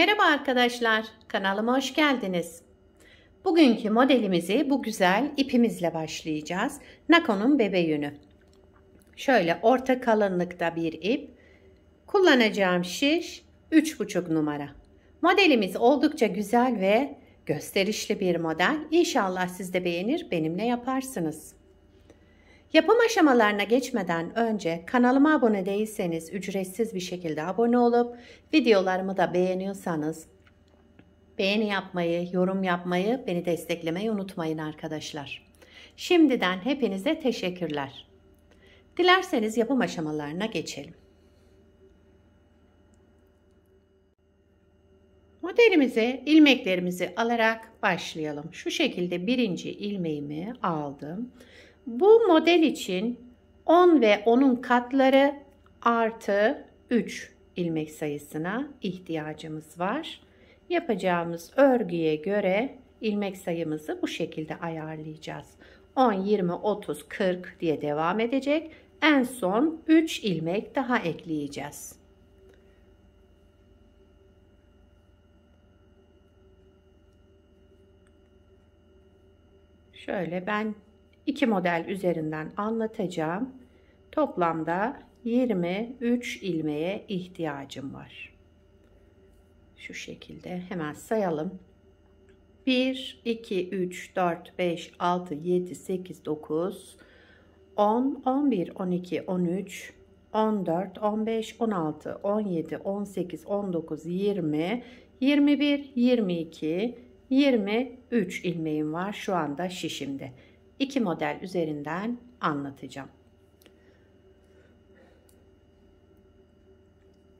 Merhaba arkadaşlar, kanalıma hoş geldiniz. Bugünkü modelimizi bu güzel ipimizle başlayacağız. Nakon'un bebe yünü. Şöyle orta kalınlıkta bir ip. Kullanacağım şiş 3,5 numara. Modelimiz oldukça güzel ve gösterişli bir model. İnşallah siz de beğenir, benimle yaparsınız. Yapım aşamalarına geçmeden önce kanalıma abone değilseniz ücretsiz bir şekilde abone olup videolarımı da beğeniyorsanız beğeni yapmayı, yorum yapmayı, beni desteklemeyi unutmayın arkadaşlar. Şimdiden hepinize teşekkürler. Dilerseniz yapım aşamalarına geçelim. Modelimize ilmeklerimizi alarak başlayalım. Şu şekilde birinci ilmeğimi aldım. Bu model için 10 ve 10'un katları artı 3 ilmek sayısına ihtiyacımız var. Yapacağımız örgüye göre ilmek sayımızı bu şekilde ayarlayacağız. 10, 20, 30, 40 diye devam edecek. En son 3 ilmek daha ekleyeceğiz. Şöyle ben 2 model üzerinden anlatacağım. Toplamda 23 ilmeğe ihtiyacım var. Şu şekilde hemen sayalım. 1, 2, 3, 4, 5, 6, 7, 8, 9, 10, 11, 12, 13, 14, 15, 16, 17, 18, 19, 20, 21, 22, 23 ilmeğim var şu anda şişimde. 2 model üzerinden anlatacağım.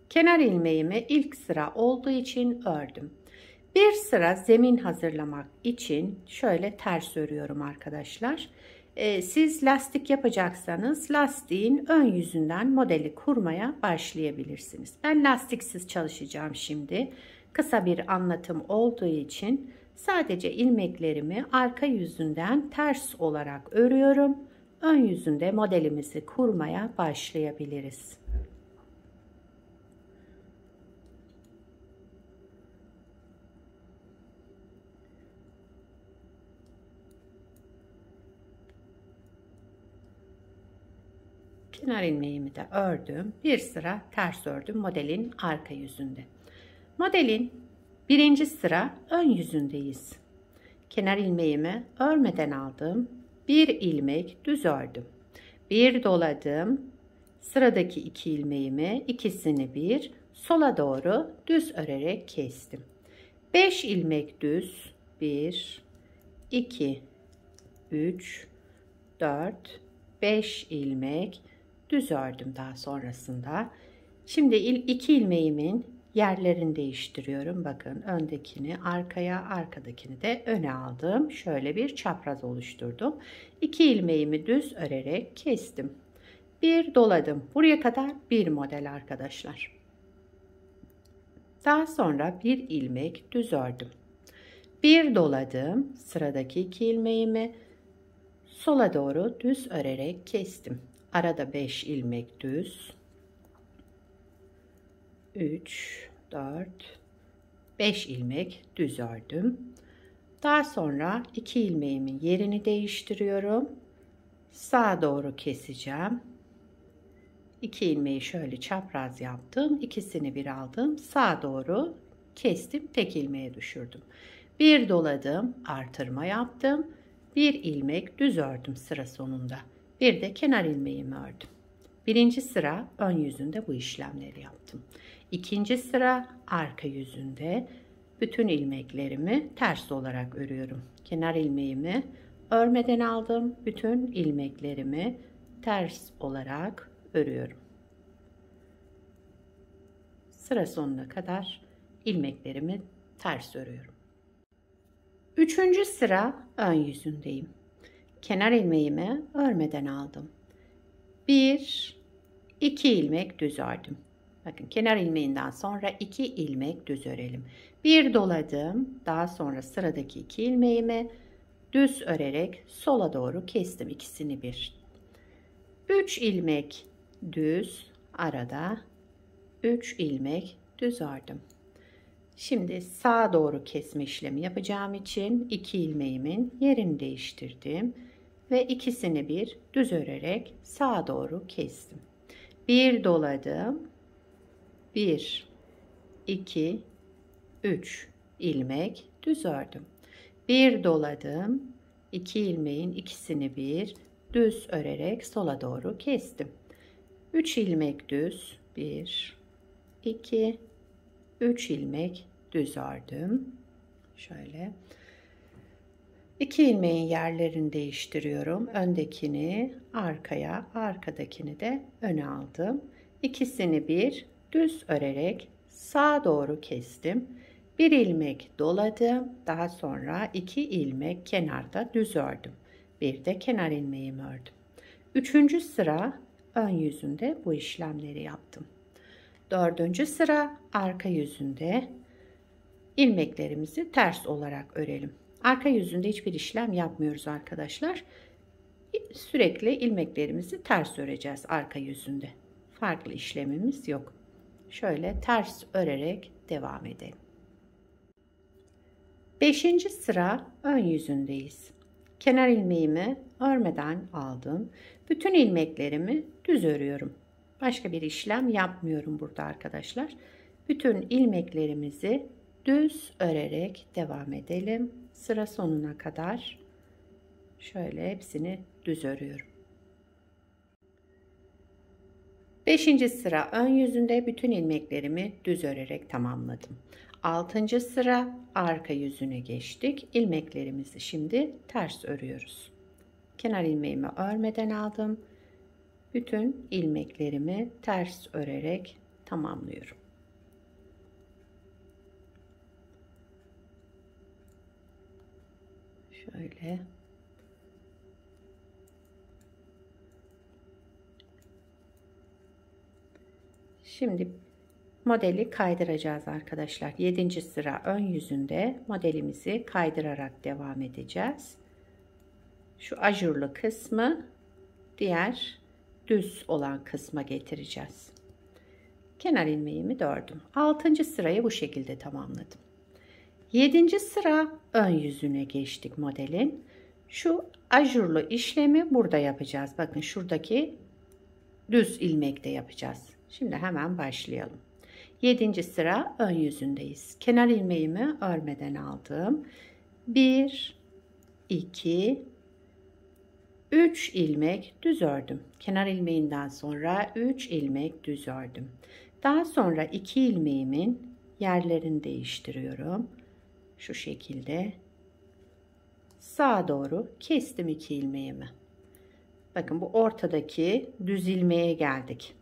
Kenar ilmeğimi ilk sıra olduğu için ördüm. Bir sıra zemin hazırlamak için şöyle ters örüyorum arkadaşlar. Siz lastik yapacaksanız lastiğin ön yüzünden modeli kurmaya başlayabilirsiniz. Ben lastiksiz çalışacağım şimdi. Kısa bir anlatım olduğu için sadece ilmeklerimi arka yüzünden ters olarak örüyorum. Ön yüzünde modelimizi kurmaya başlayabiliriz. Kenar ilmeğimi de ördüm. Bir sıra ters ördüm modelin arka yüzünde. Modelin birinci sıra ön yüzündeyiz. Kenar ilmeğimi örmeden aldım. Bir ilmek düz ördüm. Bir doladım. Sıradaki 2 ilmeğimi ikisini bir sola doğru düz örerek kestim. 5 ilmek düz. 1, 2, 3, 4, 5 ilmek düz ördüm daha sonrasında. Şimdi 2 ilmeğimin yerlerini değiştiriyorum. Bakın öndekini arkaya, arkadakini de öne aldım. Şöyle bir çapraz oluşturdum. 2 ilmeğimi düz örerek kestim. Bir doladım. Buraya kadar bir model arkadaşlar. Daha sonra bir ilmek düz ördüm. Bir doladım. Sıradaki 2 ilmeğimi sola doğru düz örerek kestim. Arada 5 ilmek düz. 3, 4, 5 ilmek düz ördüm. Daha sonra 2 ilmeğimin yerini değiştiriyorum. Sağa doğru keseceğim. 2 ilmeği şöyle çapraz yaptım. İkisini bir aldım. Sağa doğru kestim. Tek ilmeğe düşürdüm. Bir doladım. Artırma yaptım. Bir ilmek düz ördüm sıra sonunda. Bir de kenar ilmeğimi ördüm. Birinci sıra ön yüzünde bu işlemleri yaptım. İkinci sıra arka yüzünde bütün ilmeklerimi ters olarak örüyorum. Kenar ilmeğimi örmeden aldım. Bütün ilmeklerimi ters olarak örüyorum. Sıra sonuna kadar ilmeklerimi ters örüyorum. Üçüncü sıra ön yüzündeyim. Kenar ilmeğimi örmeden aldım. 1, 2 ilmek düz ördüm. Bakın kenar ilmeğinden sonra 2 ilmek düz örelim. Bir doladım. Daha sonra sıradaki 2 ilmeğimi düz örerek sola doğru kestim ikisini bir. 3 ilmek düz arada 3 ilmek düz ördüm. Şimdi sağa doğru kesme işlemi yapacağım için 2 ilmeğimin yerini değiştirdim ve ikisini bir düz örerek sağa doğru kestim. Bir doladım. 1 2 3 ilmek düz ördüm. Bir doladım. 2 ilmeğin ikisini bir düz örerek sola doğru kestim. 3 ilmek düz. 1 2 3 ilmek düz ördüm. Şöyle 2 ilmeğin yerlerini değiştiriyorum. Öndekini arkaya, arkadakini de öne aldım. İkisini bir düz örerek sağa doğru kestim. Bir ilmek doladım. Daha sonra 2 ilmek kenarda düz ördüm. Bir de kenar ilmeğimi ördüm. 3. sıra ön yüzünde bu işlemleri yaptım. 4. sıra arka yüzünde ilmeklerimizi ters olarak örelim. Arka yüzünde hiçbir işlem yapmıyoruz arkadaşlar. Sürekli ilmeklerimizi ters öreceğiz arka yüzünde. Farklı işlemimiz yok. Şöyle ters örerek devam edelim. 5. sıra ön yüzündeyiz. Kenar ilmeğimi örmeden aldım. Bütün ilmeklerimi düz örüyorum. Başka bir işlem yapmıyorum burada arkadaşlar. Bütün ilmeklerimizi düz örerek devam edelim. Sıra sonuna kadar şöyle hepsini düz örüyorum. 5. sıra ön yüzünde bütün ilmeklerimi düz örerek tamamladım. 6. sıra arka yüzüne geçtik. İlmeklerimizi şimdi ters örüyoruz. Kenar ilmeğimi örmeden aldım. Bütün ilmeklerimi ters örerek tamamlıyorum. Şöyle. Şimdi modeli kaydıracağız arkadaşlar. 7. sıra ön yüzünde modelimizi kaydırarak devam edeceğiz. Şu ajurlu kısmı diğer düz olan kısma getireceğiz. Kenar ilmeğimi ördüm. 6. sırayı bu şekilde tamamladım. 7. sıra ön yüzüne geçtik modelin. Şu ajurlu işlemi burada yapacağız. Bakın şuradaki düz ilmekte yapacağız. Şimdi hemen başlayalım. 7. sıra ön yüzündeyiz. Kenar ilmeğimi örmeden aldım. 1 2 3 ilmek düz ördüm. Kenar ilmeğinden sonra 3 ilmek düz ördüm. Daha sonra 2 ilmeğimin yerlerini değiştiriyorum. Şu şekilde sağa doğru kestim 2 ilmeğimi. Bakın bu ortadaki düz ilmeğe geldik.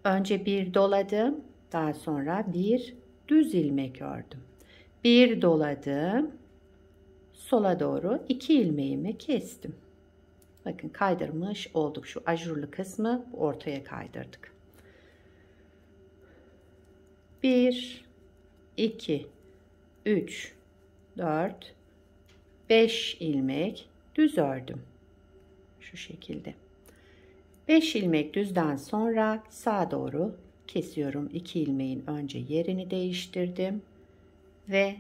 Önce bir doladım. Daha sonra bir düz ilmek ördüm. Bir doladım. Sola doğru 2 ilmeğimi kestim. Bakın kaydırmış olduk. Şu ajurlu kısmı ortaya kaydırdık. 1 2 3 4 5 ilmek düz ördüm. Şu şekilde. 5 ilmek düzden sonra sağa doğru kesiyorum. 2 ilmeğin önce yerini değiştirdim ve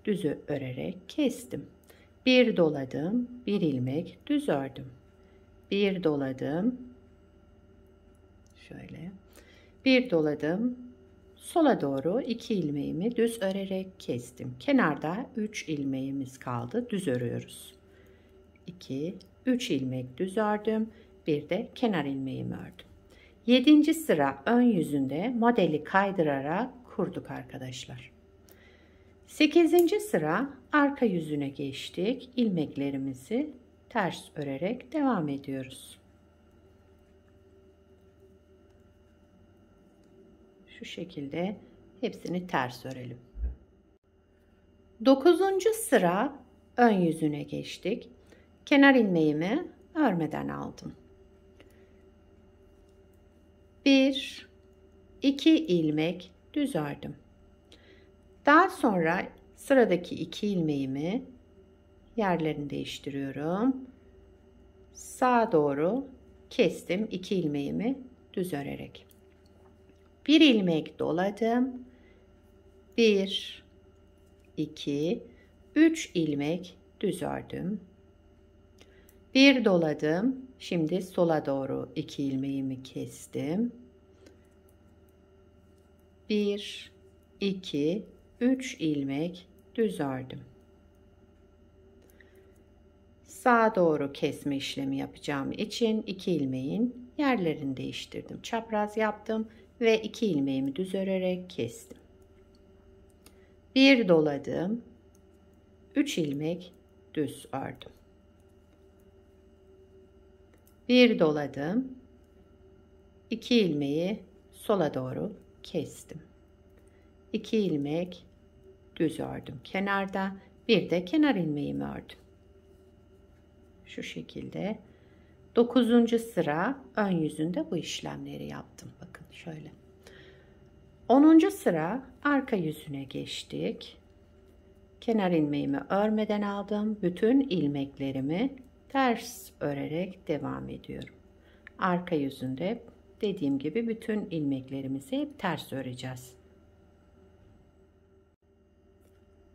düzü örerek kestim. Bir doladım, bir ilmek düz ördüm. Bir doladım. Şöyle. Bir doladım. Sola doğru 2 ilmeğimi düz örerek kestim. Kenarda 3 ilmeğimiz kaldı. Düz örüyoruz. 2 3 ilmek düz ördüm. Bir de kenar ilmeğimi ördüm. 7. sıra ön yüzünde modeli kaydırarak kurduk arkadaşlar. 8. sıra arka yüzüne geçtik. İlmeklerimizi ters örerek devam ediyoruz. Şu şekilde hepsini ters örelim. 9. sıra ön yüzüne geçtik. Kenar ilmeğimi örmeden aldım. 1 2 ilmek düz ördüm. Daha sonra sıradaki 2 ilmeğimi yerlerini değiştiriyorum. Sağa doğru kestim 2 ilmeğimi düz örerek. Bir ilmek doladım. 1 2, 3 ilmek düz ördüm. Bir doladım. Şimdi sola doğru 2 ilmeğimi kestim. 1, 2, 3 ilmek düz ördüm. Sağa doğru kesme işlemi yapacağım için 2 ilmeğin yerlerini değiştirdim. Çapraz yaptım ve 2 ilmeğimi düz örerek kestim. Bir doladım. 3 ilmek düz ördüm. Bir doladım. 2 ilmeği sola doğru kestim. 2 ilmek düz ördüm kenarda. Bir de kenar ilmeğimi ördüm. Şu şekilde 9. sıra ön yüzünde bu işlemleri yaptım. Bakın şöyle. 10. sıra arka yüzüne geçtik. Kenar ilmeğimi örmeden aldım. Bütün ilmeklerimi ters örerek devam ediyorum. Arka yüzünde dediğim gibi bütün ilmeklerimizi hep ters öreceğiz.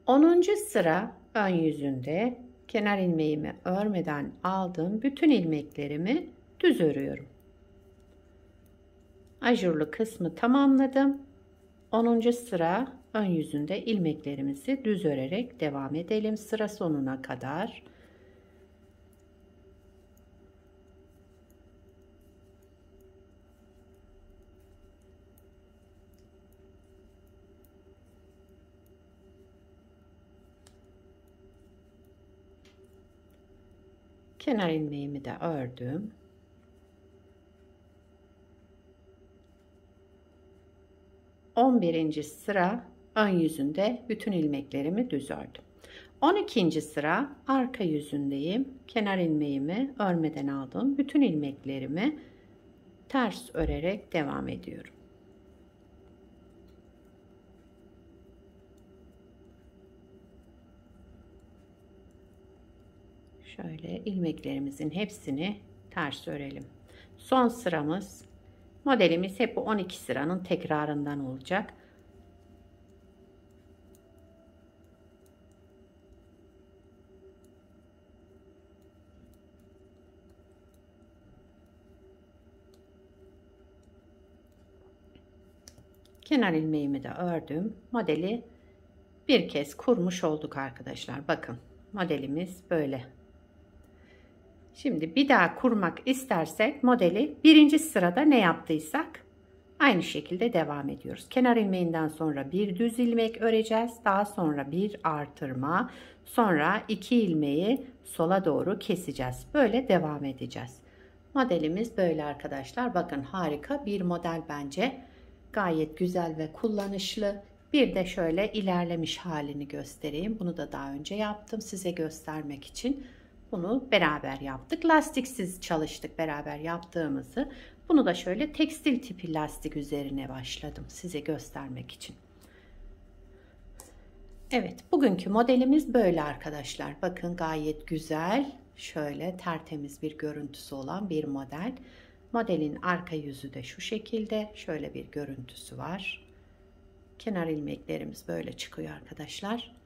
10. sıra ön yüzünde kenar ilmeğimi örmeden aldım. Bütün ilmeklerimi düz örüyorum. Ajurlu kısmı tamamladım. 10. sıra ön yüzünde ilmeklerimizi düz örerek devam edelim sıra sonuna kadar. Kenar ilmeğimi de ördüm. ...11. sıra ön yüzünde bütün ilmeklerimi düz ördüm. 12. sıra arka yüzündeyim. Kenar ilmeğimi örmeden aldım. Bütün ilmeklerimi ters örerek devam ediyorum. Şöyle ilmeklerimizin hepsini ters örelim. Son sıramız, modelimiz hep bu 12 sıranın tekrarından olacak. Kenar ilmeğimi de ördüm. Modeli bir kez kurmuş olduk arkadaşlar. Bakın modelimiz böyle. Şimdi bir daha kurmak istersek modeli birinci sırada ne yaptıysak aynı şekilde devam ediyoruz. Kenar ilmeğinden sonra bir düz ilmek öreceğiz. Daha sonra bir artırma, sonra 2 ilmeği sola doğru keseceğiz. Böyle devam edeceğiz. Modelimiz böyle arkadaşlar. Bakın harika bir model bence. Gayet güzel ve kullanışlı. Bir de şöyle ilerlemiş halini göstereyim. Bunu da daha önce yaptım size göstermek için. Bunu beraber yaptık. Lastiksiz çalıştık beraber yaptığımızı. Bunu da şöyle tekstil tipi lastik üzerine başladım size göstermek için. Evet, bugünkü modelimiz böyle arkadaşlar. Bakın gayet güzel, şöyle tertemiz bir görüntüsü olan bir model. Modelin arka yüzü de şu şekilde. Şöyle bir görüntüsü var. Kenar ilmeklerimiz böyle çıkıyor arkadaşlar.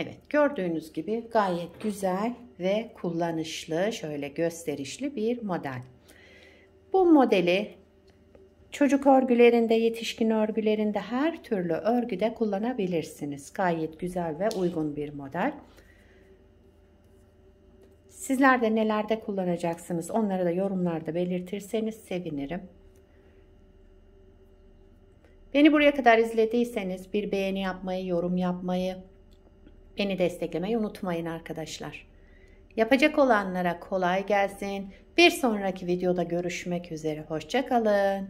Evet, gördüğünüz gibi gayet güzel ve kullanışlı, şöyle gösterişli bir model. Bu modeli çocuk örgülerinde, yetişkin örgülerinde, her türlü örgüde kullanabilirsiniz. Gayet güzel ve uygun bir model. Sizler de nelerde kullanacaksınız, onları da yorumlarda belirtirseniz sevinirim. Beni buraya kadar izlediyseniz bir beğeni yapmayı, yorum yapmayı, beni desteklemeyi unutmayın arkadaşlar. Yapacak olanlara kolay gelsin. Bir sonraki videoda görüşmek üzere. Hoşça kalın.